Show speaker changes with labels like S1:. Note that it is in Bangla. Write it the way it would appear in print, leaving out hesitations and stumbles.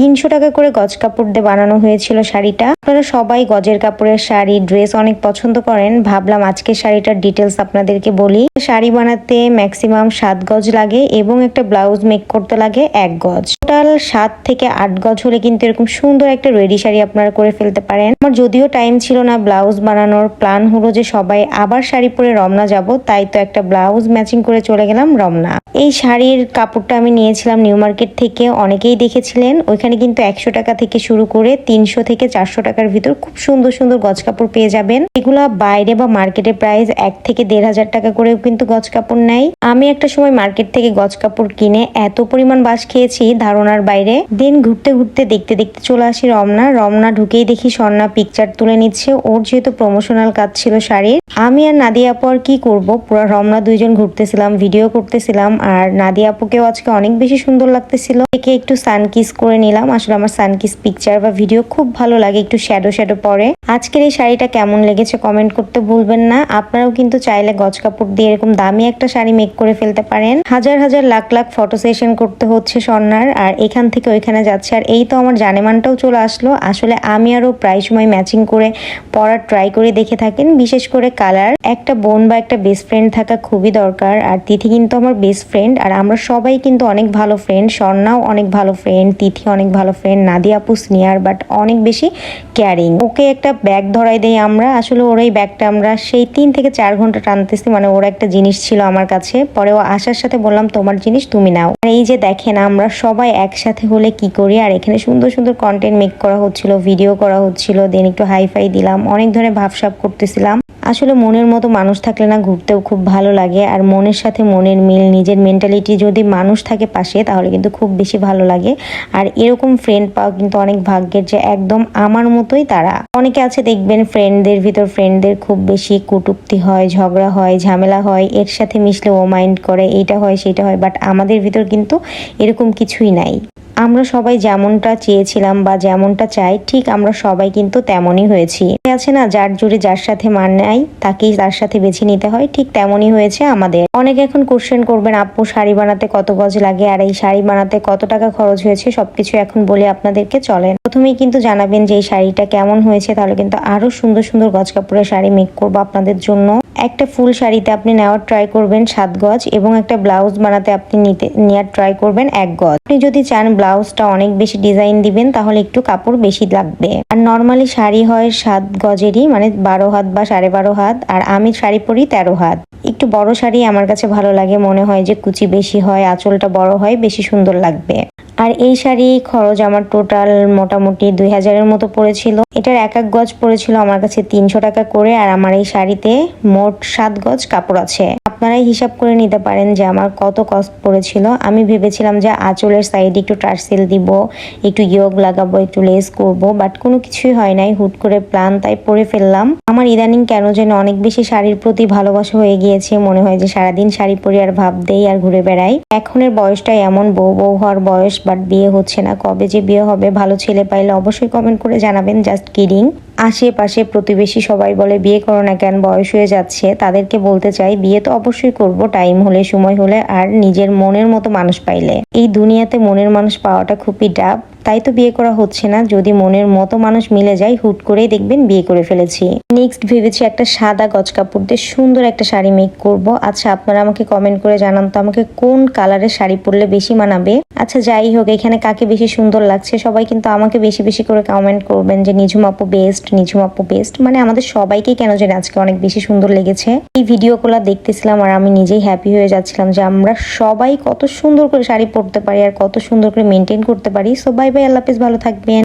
S1: 300 টাকা করে গজ কাপড় দিয়ে বানানো হয়েছিল শাড়িটা। আপনারা সবাই গজের কাপড়ের শাড়ি ড্রেস অনেক পছন্দ করেন, ভাবলাম আজকে শাড়িটার ডিটেলস আপনাদেরকে বলি। শাড়ি বানাতে ম্যাক্সিমাম 7 গজ লাগে এবং একটা ব্লাউজ মেক করতে লাগে 1 গজ। টোটাল 7 থেকে 8 গজ হলে কিন্তু এরকম সুন্দর একটা রেডি শাড়ি আপনারা করে ফেলতে পারেন। আমার যদিও টাইম ছিল না ব্লাউজ বানানোর, প্ল্যান হলো যে সবাই আবার শাড়ি পরে রমনা যাব, তাই তো একটা ব্লাউজ ম্যাচিং করে চলে গেলাম রমনা। এই শাড়ির কাপড়টা আমি নিয়েছিলাম নিউ মার্কেট থেকে, অনেকেই দেখেছিলেন। ওইখানে কিন্তু 100 টাকা থেকে শুরু করে 300 থেকে 400 টাকার ভিতর খুব সুন্দর সুন্দর গজ কাপড় পেয়ে যাবেন। এগুলা বাইরে বা মার্কেটের প্রাইস 1 থেকে 1,500 টাকা করেও কিন্তু গজ কাপড় নেয়। আমি একটা সময় মার্কেট থেকে গজ কাপড় কিনে এত পরিমাণ বাস খেয়েছি ধারণার বাইরে। দিন ঘুরতে ঘুরতে দেখতে দেখতে চলে আসি রমনা। রমনা ঢুকেই দেখি স্বর্ণা পিকচার তুলে নিচ্ছে, ওর যেহেতু প্রমোশনাল কাজ ছিল শাড়ির। আমি আর নাদিয়া আপু আর কি করব, পুরো রমনা দুইজন ঘুরতেছিলাম, ভিডিও করতেছিলাম। আর নাদিয়া আপুকেও আজকে অনেক বেশি সুন্দর লাগতেছিল, একে একটু সানকিস করে নিলাম। আসলে আমার সানকিস পিকচার বা ভিডিও খুব ভালো লাগে, একটু শ্যাডো শ্যাডো পরে। আজকের এই শাড়িটা কেমন লেগেছে কমেন্ট করতে ভুলবেন না। আপনারাও কিন্তু চাইলে গজ কাপড় দিয়ে এরকম দামি একটা শাড়ি মেক করে ফেলতে পারেন। হাজার হাজার লাখ লাখ ফটো সেশন করতে হচ্ছে স্বর্ণার, আর এখান থেকে ওইখানে যাচ্ছে। আর এই তো আমার জানেমানটাও চলে আসলো। আসলে আমি আরো প্রায় সময় ম্যাচিং করে পরার ট্রাই করে দেখে থাকেন, বিশেষ করে কালার। একটা বোন বা একটা বেস্ট ফ্রেন্ড থাকা খুবই দরকার। আর তিথি কিন্তু আমার বেস্ট ফ্রেন্ড, আর আমরা সবাই কিন্তু অনেক ভালো ফ্রেন্ড। স্বর্ণাও অনেক ভালো ফ্রেন্ড, তিথি অনেক ভালো ফ্রেন্ড, নাদিয়া আপু সিনিয়র বাট অনেক বেশি কেয়ারিং। ওকে একটা ব্যাগ ধরাই দেই আমরা, আসলে ওর এই ব্যাগটা আমরা সেই 3 থেকে 4 ঘন্টা টানতেছি। মানে ওর একটা জিনিস ছিল আমার কাছে, পরে ও আসার সাথে বললাম তোমার জিনিস তুমি নাও। আর এই যে দেখেন আমরা সবাই একসাথে হলে কি করি। আর এখানে সুন্দর সুন্দর কন্টেন্ট মেক করা হচ্ছিল, ভিডিও করা হচ্ছিল, দেন একটু হাইফাই দিলাম, অনেক ধরনের ভাবসাব করতেছিলাম। আসলে মনের মতো মানুষ থাকলে না ঘুরতেও খুব ভালো লাগে। আর মনের সাথে মনের মিল, নিজের মেন্টালিটি যদি মানুষ থাকে পাশে, তাহলে কিন্তু খুব বেশি ভালো লাগে। আর এরকম ফ্রেন্ড পাওয়া কিন্তু অনেক ভাগ্যের, যে একদম আমার মতোই তারা। অনেকে আছে দেখবেন ফ্রেন্ডদের ভিতর ফ্রেন্ডদের খুব বেশি কটূক্তি হয়, ঝগড়া হয়, ঝামেলা হয়, এর সাথে মিশলে ও মাইন্ড করে, এইটা হয় সেটা হয়। বাট আমাদের ভিতর কিন্তু এরকম কিছুই নাই। আমরা সবাই যেমনটা চেয়েছিলাম বা যেমনটা চাই, ঠিক আমরা সবাই কিন্তু তেমনই হয়েছি। আছে না, যার জুড়ে যার সাথে মানায় তাকেই তার সাথে বেছে নিতে হয়, ঠিক তেমনই হয়েছে আমাদের। অনেকে এখন কোশ্চেন করবেন আপু শাড়ি বানাতে কত গজ লাগে আর এই শাড়ি বানাতে কত টাকা খরচ হয়েছে, সবকিছু এখন বলে আপনাদেরকে চলেন। প্রথমেই কিন্তু জানাবেন যে এই শাড়িটা কেমন হয়েছে, তাহলে কিন্তু আরো সুন্দর সুন্দর গজ কাপড়ের শাড়ি মেক করবো আপনাদের জন্য। একটা ফুল শাড়িতে আপনি নেওয়ার ট্রাই করবেন 7 গজ, এবং একটা ব্লাউজ বানাতে আপনি নেওয়ার ট্রাই করবেন 1 গজ। আপনি যদি চান ব্লাউজটা অনেক বেশি ডিজাইন দিবেন, তাহলে একটু কাপড় বেশি লাগবে। আর নর্মালি শাড়ি হয় 7 গজেরই, মানে 12 হাত বা 12.5 হাত। আর আমি শাড়ি পরি 13 হাত। একটু বড় শাড়ি আমার কাছে ভালো লাগে, মনে হয় যে কুচি বেশি হয়, আঁচলটা বড় হয়, বেশি সুন্দর লাগবে। আর এই শাড়ি খরচ আমার টোটাল মোটামুটি 2000-এর মতো পড়েছিল। এটার 1 গজ পড়েছিল আমার কাছে 300 টাকা করে। আর আমার এই শাড়িতে মোট 7 গজ কাপড় আছে। আপনারাই হিসাব করে নিতে পারেন যে আমার কত কস্ট পড়েছিল। আমি ভেবেছিলাম যে আঁচলের সাইডে একটু টার্সেল দিব, একটু ইয়োগ লাগাবো, একটু লেস করব, বাট কোনো কিছুই হয় নাই। হুট করে প্ল্যান, তাই পরে ফেললাম। আমার ইদানিং কেন যেন অনেক বেশি শাড়ির প্রতি ভালোবাসা হয়ে গিয়েছে। মনে হয় যে সারাদিন শাড়ি পরি আর ভাব দেই আর ঘুরে বেড়াই। এখনের বয়সটাই এমন, বউ বউ হওয়ার বয়স, বাট বিয়ে হচ্ছে না। কবে যে বিয়ে হবে, ভালো ছেলে পাইলে অবশ্যই কমেন্ট করে জানাবেন। Just kidding. আশেপাশে প্রতিবেশী সবাই বলে বিয়ে করো না কেন, বয়স হয়ে যাচ্ছে। তাদেরকে বলতে চাই বিয়ে তো অবশ্যই করব, টাইম হলে, সময় হলে, আর নিজের মনের মতো মানুষ পাইলে। এই দুনিয়াতে মনের মানুষ পাওয়াটা খুবই টাফ, তাই তো বিয়ে করা হচ্ছে না। যদি মনের মতো মানুষ মিলে যায়, হুট করেই দেখবেন বিয়ে করে ফেলেছি। নেক্সট ভেবেছি একটা সাদা গজ কাপড় দিয়ে সুন্দর একটা শাড়ি মেক করব। আচ্ছা আপনারা আমাকে কমেন্ট করে জানান তো আমাকে কোন কালারের শাড়ি পরলে বেশি মানাবে। আচ্ছা যাই হোক, এখানে কাকে বেশি সুন্দর লাগছে সবাই কিন্তু আমাকে বেশি বেশি করে কমেন্ট করবেন যে নিঝুম আপু বেস্ট, নিঝুম আপু বেস্ট। মানে আমাদের সবাইকে কেন জানি আজকে অনেক বেশি সুন্দর লেগেছে। এই ভিডিওগুলো দেখতেছিলাম আর আমি নিজেই হ্যাপি হয়ে যাচ্ছিলাম যে আমরা সবাই কত সুন্দর করে শাড়ি পরতে পারি আর কত সুন্দর করে মেনটেন করতে পারি। সো বাই বাই, আল্লাহ হাফেজ, ভালো থাকবেন।